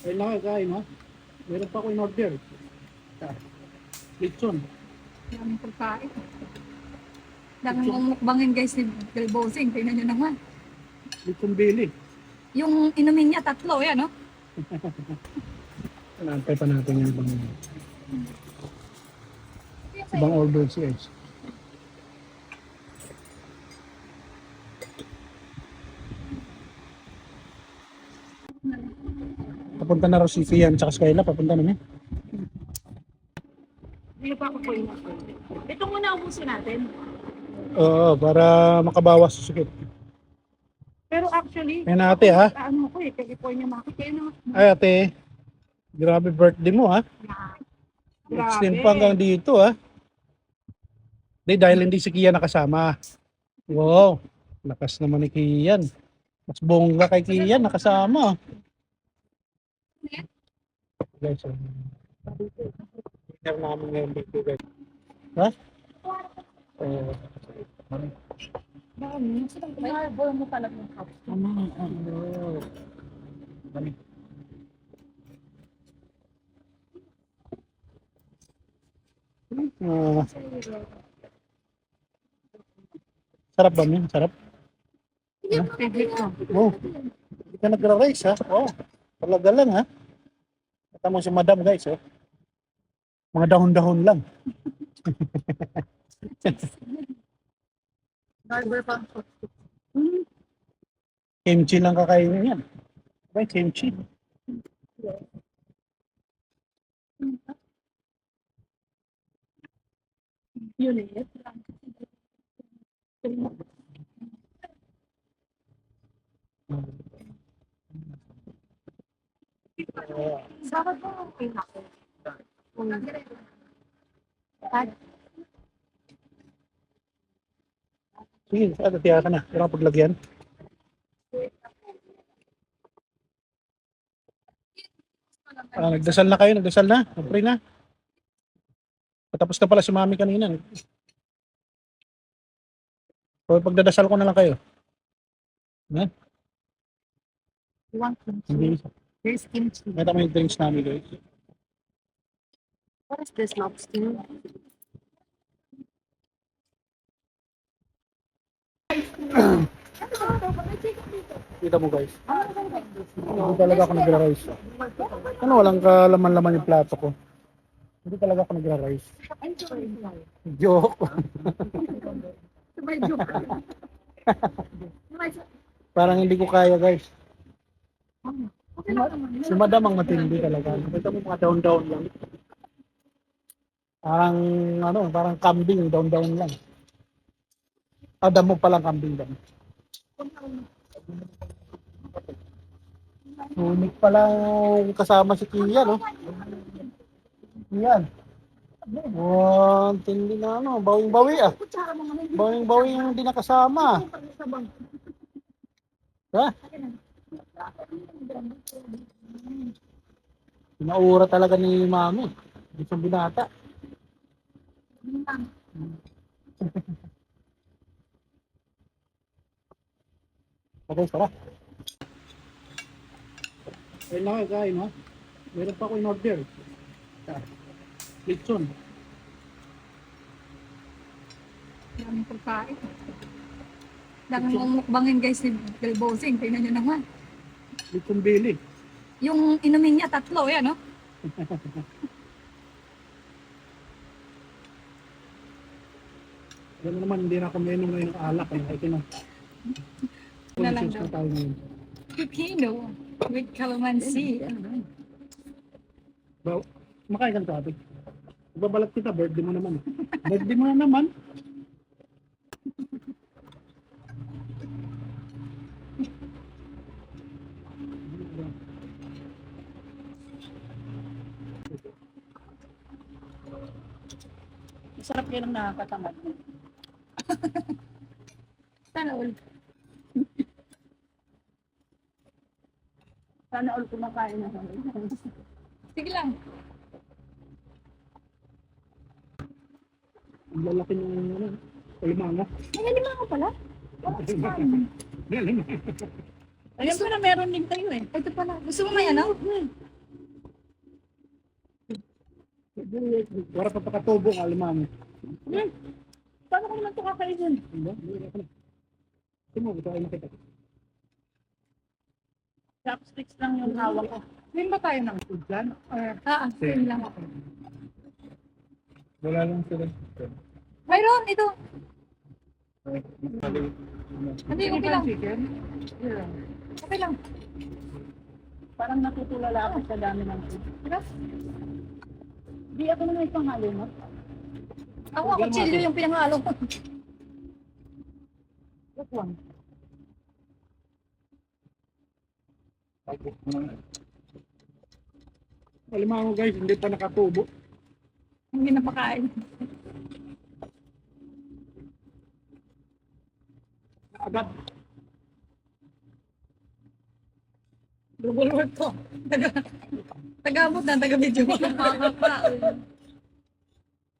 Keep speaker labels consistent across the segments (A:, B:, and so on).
A: Ayun lang kain ha. Meron pa ako in order. Lechon.
B: Daming pagkain. Daming mumukbangin guys ni Del Bosing. Tingnan nyo naman.
A: Lechon Bili.
B: Yung inumin niya, 3 yan, no?
A: Naantay pa natin yung ibang order guys. Papunta na raw si Fian tsaka Skyla. Papunta na
B: Hindi pa ako po yung ito muna ubusin natin.
A: Oo, para makabawas sa sakit.
B: Pero actually,
A: Ayan ate ha.
B: ano ko eh, California market. Kaya naman,
A: Ay ate, grabe birthday mo ha. Extend pa hanggang dito ha. Di, dahil hindi si Kian nakasama. Wow, lakas naman ni Kian. Mas bongga kay Kian nakasama. Guys, dinner namin ngayon dito guys. Ha?
B: Marble mo pala ng cup.
A: Sarap ba yun? Sarap?
B: Favorite ko.
A: Oh, hindi ka nagra-rice ha? Oh, talaga lang ha? Kita mo si madam guys oh. Mga dahon-dahon lang.
B: Barber pa.
A: Kimchi lang kakainin yan. Right, kimchi.
B: Yun eh. Bakit mo okay na ako?
A: Sige, tiya ka na. Pero paglagyan. Nagdasal na kayo? Nagdasal na? Nag-pray na? Patapos na pala si mami kanina. O pagdadasal ko na lang kayo. Ha?
B: Want kimchi?
A: Hindi.
B: There's kimchi.
A: May tama yung drinks namin guys.
B: What is this lobster?
A: Kita mo guys. Hindi talaga ako nagra-rice. Ano, walang kalaman-laman yung plato ko. Hindi talaga ako nagra-rice. Joke. Parang hindi ko kaya guys. Si madam ang matindi talaga. Ito mo mga down-down lang. Parang ano, parang kambing, down-down lang. Damo pa lang kambing damo. Unik pala kasama si Kian, no? Kian. Oh, tindi na ano, bawing-bawi ah. Bawing-bawi yung hindi nakasama. Ha? Pinaura talaga ni mami. Hindi sa binata. Okay, tara. Ayun lang kain ha. Meron pa ako in order. Lechon.
B: Daming pagkain. Daming mumukbangin guys ni Del Bosing. Tingnan nyo naman.
A: Lechon Bili.
B: Yung inumin niya, 3 yan, no?
A: Alam mo naman, hindi na ako menom ngayon ng alak. Ito na.
B: Na lang
A: Conscious
B: daw.
A: na tayo ngayon.
B: Pipino with calamansi.
A: Makain ka na ate. Babalat kita, birthday mo naman. Birthday mo na naman.
B: Masarap yan ang nakakatamad. Sana all. Sana all kumakain na kami. Sige lang.
A: Ang lalaki ng ano, kalimanga.
B: Ay, lima ko pala.
A: Galing.
B: Ayan pala, meron din kayo eh. Ito pala. Gusto mo may ano?
A: Para pa pakatubo ka, alam mo.
C: Paano ko naman ito kakainin?
A: Ito mo, ito ay nakita.
C: Chopsticks lang yung hawak ko.
B: Same ba tayo ng food dyan? Same lang ako.
A: Wala lang sila.
B: Mayroon, ito. Hindi, okay lang.
C: Chicken? Yeah.
B: Okay lang.
C: Parang natutulala ako sa dami ng food.
B: Diba?
C: Di ako naman itong halo, no?
B: Ako chili yung pinangalo ko.
C: That one.
A: Alam mo guys, hindi pa nakatubo.
B: Hindi na pakain.
A: Agad.
B: Double work to. Taga-abot na, taga-video.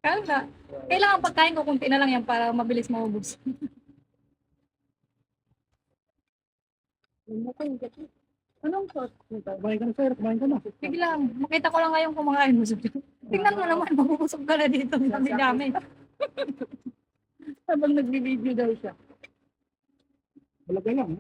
B: Kaya kailangan pagkain ko kunti na lang yan para mabilis maubos.
C: Anong sauce nito?
A: Kumain ka na sir, kumain ka na.
B: Biglang, makita ko lang ngayon kumakain mo. Tingnan mo naman, mabubusog ka na dito. Dami-dami.
C: Habang nagbibideo daw siya.
A: Talaga lang.